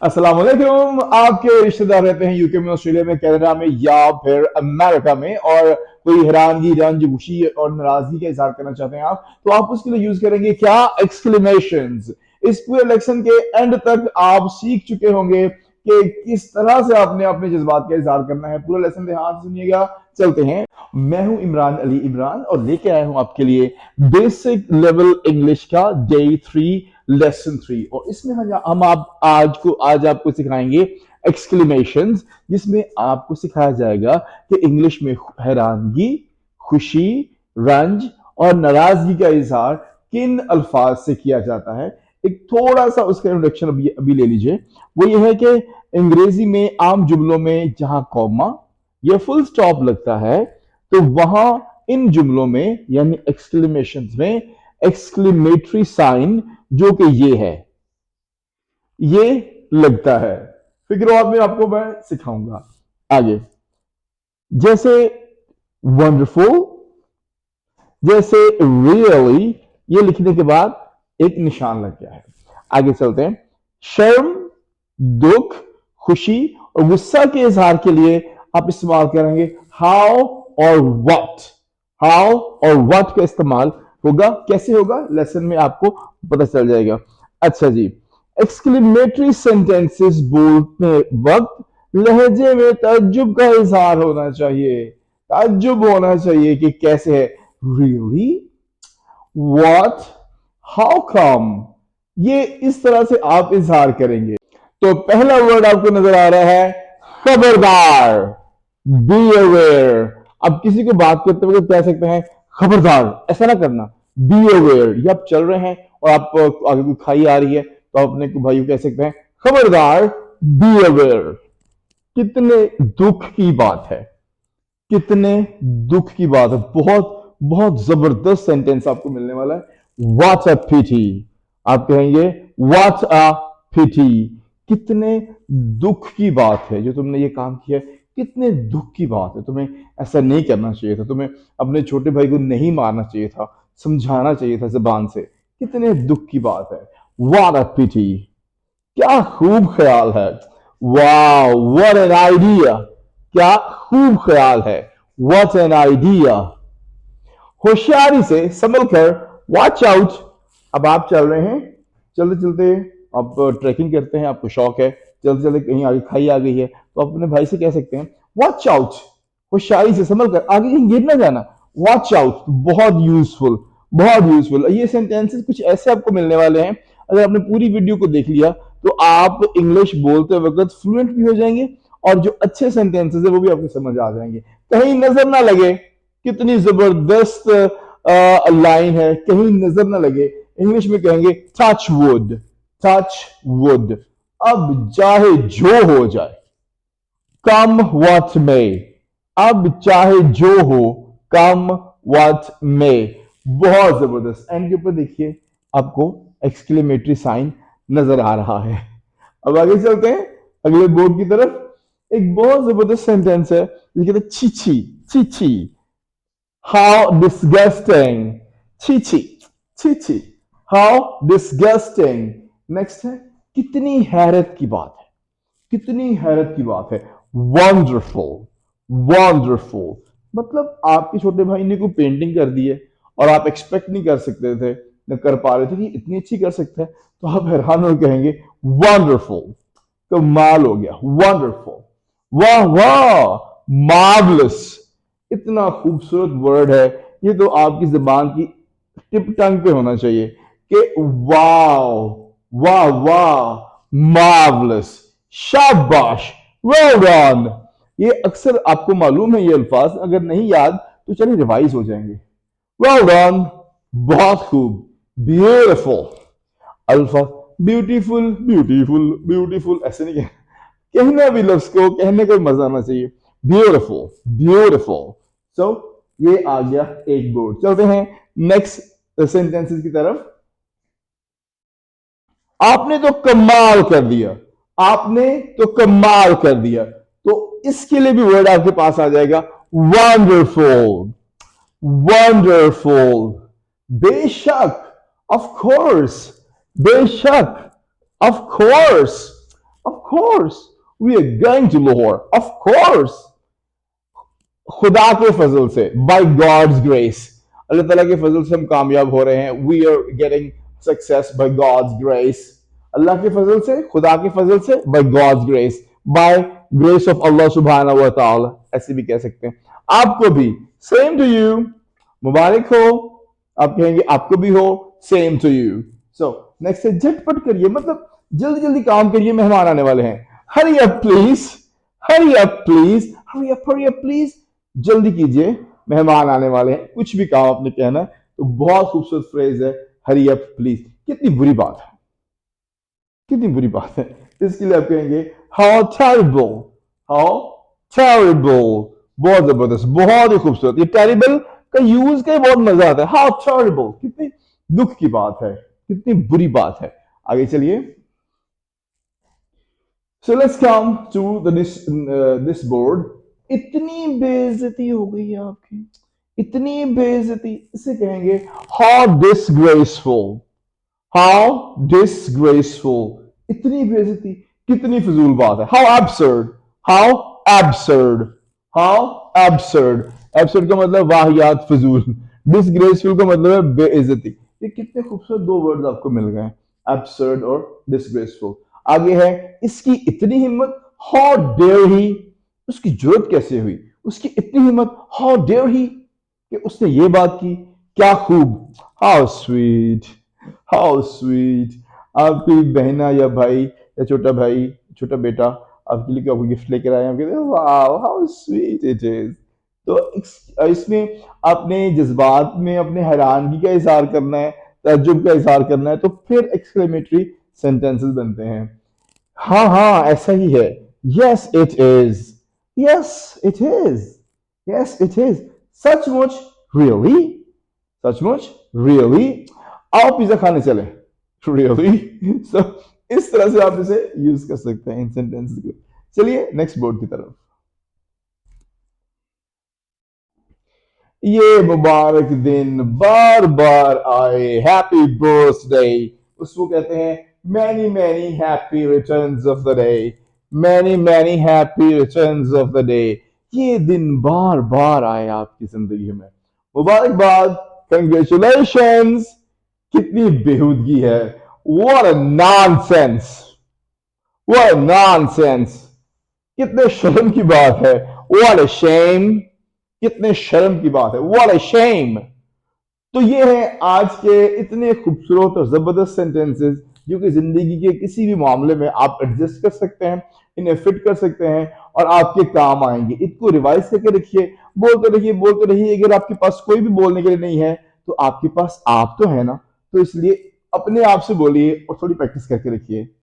अस्सलाम वालेकुम। आपके रिश्तेदार रहते हैं यूके में, ऑस्ट्रेलिया में, कनाडा में या फिर अमेरिका में, और कोई हैरानगी, रंज, खुशी और नाराजगी का इजहार करना चाहते हैं आप, तो आप उसके लिए यूज करेंगे क्या? एक्सक्लेमेशंस। इस पूरे लेक्शन के एंड तक आप सीख चुके होंगे कि किस तरह से आपने अपने जज्बात का इजहार करना है। पूरा लेसन ध्यान से सुनिएगा। चलते हैं। मैं हूं इमरान अली इमरान और लेके आया हूं आपके लिए बेसिक लेवल इंग्लिश का डे 3 लेसन 3। और इसमें हम आप आज आपको सिखाएंगे एक्सक्लेमेशंस, जिसमें आपको सिखाया जाएगा कि इंग्लिश में हैरानगी, खुशी, रंज और नाराजगी का इजहार किन अल्फाज से किया जाता है। एक थोड़ा सा उसका इंट्रोडक्शन अभी ले लीजिए। वो ये है कि अंग्रेजी में आम जुमलों में जहां कॉमा या फुल स्टॉप लगता है, तो वहां इन जुमलों में यानी एक्सक्लेमेशन में एक्सक्लेमेटरी साइन जो कि ये है, ये लगता है। फिगर आउट में आपको मैं सिखाऊंगा आगे। जैसे वंडरफुल, जैसे रियली, ये लिखने के बाद एक निशान लग गया है। आगे चलते हैं। शर्म, दुख, खुशी और गुस्सा के इजहार के लिए आप इस्तेमाल करेंगे हाउ और व्हाट। हाउ और व्हाट का इस्तेमाल होगा। कैसे होगा लेसन में आपको पता चल जाएगा। अच्छा जी, एक्सक्लेमेटरी सेंटेंसेस बोलते वक्त लहजे में ताज्जुब का इजहार होना चाहिए। ताज्जुब होना चाहिए कि कैसे है। रियली, व्हाट, हाउ कम, ये इस तरह से आप इजहार करेंगे। तो पहला वर्ड आपको नजर आ रहा है खबरदार, बी अवेयर। अब किसी को बात करते वक्त कह सकते हैं खबरदार, ऐसा ना करना। Be aware. ये आप चल रहे हैं और आप आगे कोई खाई आ रही है तो आप अपने भाई को कह सकते हैं खबरदार, बी अवेयर। कितने दुख की बात है, कितने दुख की बात है। बहुत बहुत जबरदस्त सेंटेंस आपको मिलने वाला है। व्हाट अ पिटी, आप कहेंगे व्हाट अ पिटी। कितने दुख की बात है जो तुमने ये काम किया है। कितने दुख की बात है, तुम्हें ऐसा नहीं करना चाहिए था। तुम्हें अपने छोटे भाई को नहीं मारना चाहिए था, समझाना चाहिए था जबान से। कितने दुख की बात है। व्हाट अ पिटी, क्या खूब ख्याल है। वाह, व्हाट एन आइडिया, क्या खूब ख्याल है। What an idea. होशियारी से संभल कर, वॉच आउट। अब आप चल रहे हैं, चलते चलते आप ट्रैकिंग करते हैं, आपको शौक है, चलते चलते कहीं आगे खाई आ गई है तो आप अपने भाई से कह सकते हैं वॉच आउट। होशियारी से संभल कर, आगे कहीं गिर ना जाना। वॉच आउट, बहुत यूजफुल, बहुत यूजफुल। ये सेंटेंसेस कुछ ऐसे आपको मिलने वाले हैं। अगर आपने पूरी वीडियो को देख लिया तो आप इंग्लिश बोलते वक्त फ्लुएंट भी हो जाएंगे और जो अच्छे सेंटेंसेस है वो भी आपको समझ आ जाएंगे। कहीं नजर ना लगे कितनी जबरदस्त लाइन है, कहीं नजर ना लगे। इंग्लिश में कहेंगे टच वुड, टच वुड। अब चाहे जो हो जाए, कम व्हाट मे। अब चाहे जो हो, कम व्हाट मे। बहुत जबरदस्त। एंड के ऊपर देखिए आपको एक्सक्लेमेटरी साइन नजर आ रहा है। अब आगे चलते हैं अगले बोर्ड की तरफ। एक बहुत जबरदस्त सेंटेंस है, कहते हैं चीची, चीची। How disgusting. छी छी, छी छी। How disgusting. नेक्स्ट है कितनी हैरत की बात है, कितनी हैरत की बात है। Wonderful, wonderful. मतलब आपके छोटे भाई ने कोई पेंटिंग कर दी है और आप एक्सपेक्ट नहीं कर सकते थे, न कर पा रहे थे कि इतनी अच्छी कर सकते हैं, तो आप हैरान हो कहेंगे वंडरफुल। कमाल हो गया, वंडरफुल। वाह वाह, मार्वलस। इतना खूबसूरत वर्ड है, ये तो आपकी जबान की टिप टंग पे होना चाहिए कि वाह वाह वाह, मार्वलस, शाबाश, वेल डन। ये अक्सर आपको मालूम है ये अल्फाज, अगर नहीं याद तो चलिए रिवाइज हो जाएंगे। वेल डन, बहुत खूब, beautiful. Alpha beautiful, beautiful, beautiful ऐसे नहीं कहना भी, लफ्ज को कहने का मजा आना चाहिए। Beautiful, beautiful. सो ये आ गया एक बोर्ड। चलते हैं नेक्स्ट सेंटेंसेस की तरफ। आपने तो कमाल कर दिया, आपने तो कमाल कर दिया। तो इसके लिए भी वर्ड आपके पास आ जाएगा वंडरफुल, वंडरफुल। बेशक, ऑफ कोर्स, बेशक, of course, of course we are going to Lahore. Of course, खुदा के फजल से, बाय गॉड्स ग्रेस, अल्लाह ताला के फजल से हम कामयाब हो रहे हैं. We are getting success by God's grace. Allah के फजल से, खुदा के फजल से, by God's grace, by grace of Allah सुब्हानहू व तआला, ऐसे भी कह सकते हैं. आपको भी सेम टू यू, मुबारक हो. आप कहेंगे आपको भी हो, same to you. So next है झटपट करिए, मतलब जल्दी जल्दी काम करिए, मेहमान आने वाले हैं. Hurry up please, hurry up please, hurry up please, जल्दी कीजिए, मेहमान आने वाले हैं. कुछ भी काम आपने कहना है तो बहुत खूबसूरत फ्रेज है, हरी अप प्लीज. कितनी बुरी बात है, कितनी बुरी बात है. इसके लिए आप कहेंगे हाउ टेरिबल, हाउ टेरिबल. बहुत जबरदस्त, बहुत ही खूबसूरत. ये टेरिबल का यूज का बहुत मजा आता है. हाउ टेरिबल, कितनी दुख की बात है, कितनी बुरी बात है. आगे चलिए. So let's come to this board. इतनी बेइज्जती हो गई है आपकी, इतनी बेइज्जती. इसे कहेंगे how disgraceful, how disgraceful. इतनी बेइज्जती, कितनी फजूल बात है. How absurd, how absurd, how absurd. absurd का मतलब वाहियात, फजूल. disgraceful का मतलब है बेइज्जती. ये कितने खूबसूरत दो वर्ड्स आपको मिल गए, absurd और disgraceful. आगे है इसकी इतनी हिम्मत, हाउ डेयर ही. उसकी जरूरत कैसे हुई, उसकी इतनी हिम्मत, हाउ डेयर ही, कि उसने ये बात की. क्या खूब, हाउ स्वीट, हाउ स्वीट. आपकी बहना या भाई या छोटा भाई, छोटा बेटा आपके लिए क्या गिफ्ट लेकर आए, आप कहते हैं wow how sweet it is. तो इसमें अपने जज्बात में अपने हैरानगी का इजहार करना है, तज्जुब का इजहार करना है, तो फिर एक्सक्लेमेटरी सेंटेंसेस बनते हैं. हाँ हाँ ऐसा ही है. Yes it is, yes it is, yes it is. सचमुच, रियली, सचमुच, रियली. आओ पिज्जा खाने चले, रियली. सो इस तरह से आप इसे यूज कर सकते हैं इन सेंटेंसेस को. चलिए नेक्स्ट बोर्ड की तरफ. ये मुबारक दिन बार बार आए, हैप्पी बर्थडे. उसको कहते हैं many many happy returns of the day, many many happy returns of the day. ये दिन बार बार आए आपकी जिंदगी में, मुबारकबाद, कंग्रेचुलेशंस. कितनी बेहूदगी है, what a nonsense, what a nonsense. कितने शर्म की बात है, व्हाट अ शेम. कितने शर्म की बात है, व्हाट अ शेम. तो ये है आज के इतने खूबसूरत और जबरदस्त सेंटेंसेस जो कि जिंदगी के किसी भी मामले में आप एडजस्ट कर सकते हैं, इन्हें फिट कर सकते हैं और आपके काम आएंगे. इसको रिवाइज करके रखिए, बोलते रहिए, बोलते रहिए. अगर आपके पास कोई भी बोलने के लिए नहीं है तो आपके पास आप तो है ना, तो इसलिए अपने आप से बोलिए और थोड़ी प्रैक्टिस करके रखिए.